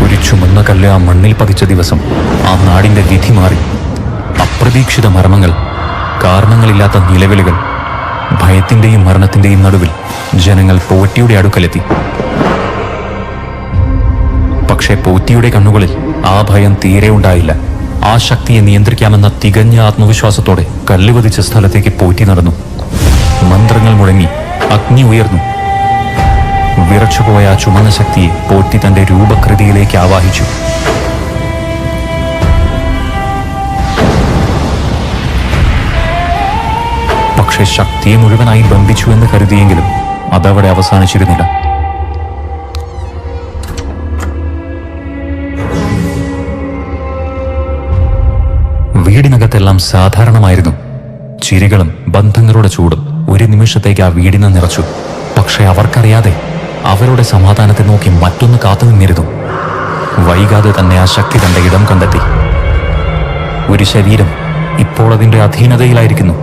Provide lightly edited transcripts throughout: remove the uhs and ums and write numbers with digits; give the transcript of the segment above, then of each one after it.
ഒരു ചുമന്ന കല്ല് ആ മണ്ണിൽ പതിച്ച ദിവസം ആ നാടിന്റെ വിധി മാറി. അപ്രതീക്ഷിത മരണങ്ങൾ, കാരണങ്ങളില്ലാത്ത നിലവിളികൾ, ഭയത്തിന്റെയും മരണത്തിന്റെയും നടുവിൽ ജനങ്ങൾ പോറ്റിയുടെ അടുക്കലെത്തി. പക്ഷേ പോറ്റിയുടെ കണ്ണുകളിൽ ആ ഭയം തീരെ ഉണ്ടായില്ല. ആ ശക്തിയെ നിയന്ത്രിക്കാമെന്ന തികഞ്ഞ ആത്മവിശ്വാസത്തോടെ കല്ലുപതിച്ച സ്ഥലത്തേക്ക് പോറ്റി നടന്നു. മന്ത്രങ്ങൾ മുഴങ്ങി, അഗ്നി ഉയർന്നു. വിറച്ചുപോയ ആ ചുമന്ന ശക്തിയെ പോറ്റി തന്റെ രൂപകൃതിയിലേക്ക് ആവാഹിച്ചു. പക്ഷെ ശക്തിയെ മുഴുവനായി ബന്ധിച്ചു എന്ന് കരുതിയെങ്കിലും അതവിടെ അവസാനിച്ചിരുന്നില്ല. വീടിനകത്തെല്ലാം സാധാരണമായിരുന്നു. ചിരികളും ബന്ധങ്ങളുടെ ചൂടും ഒരു നിമിഷത്തേക്ക് ആ വീടിനെ നിറച്ചു. പക്ഷെ അവർക്കറിയാതെ അവരുടെ സമാധാനത്തെ നോക്കി മറ്റൊന്ന് കാത്തുനിന്നിരുന്നു. വൈകാതെ തന്നെ ആ ശക്തി തന്റെ ഇടം കണ്ടെത്തി. ഒരു ശരീരം ഇപ്പോൾ അതിന്റെ അധീനതയിലായിരിക്കുന്നു.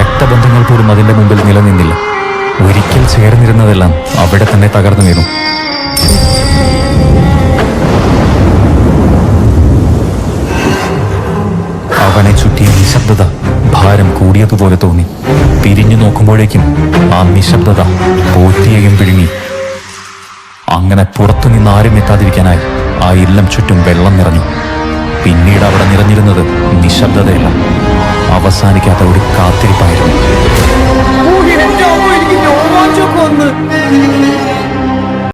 രക്തബന്ധങ്ങൾ പോലും അതിന്റെ മുമ്പിൽ നിലനിന്നില്ല. ഒരിക്കൽ ചേർന്നിരുന്നതെല്ലാം അവിടെ തന്നെ തകർന്നു വീണു. അവനെ ചുറ്റിയ നിശബ്ദത ഭാരം കൂടിയതുപോലെ തോന്നി. തിരിഞ്ഞു നോക്കുമ്പോഴേക്കും ആ നിശബ്ദത പോറ്റിയെയും വിഴുങ്ങി. അങ്ങനെ പുറത്തുനിന്ന് ആരും എത്താതിരിക്കാനായി ആ ഇല്ലം ചുറ്റും വെള്ളം നിറഞ്ഞു. പിന്നീട് അവിടെ നിറഞ്ഞിരുന്നത് നിശബ്ദതയല്ല, അവസാനിക്കാത്ത ഒരു കാത്തിരിപ്പായിരുന്നു.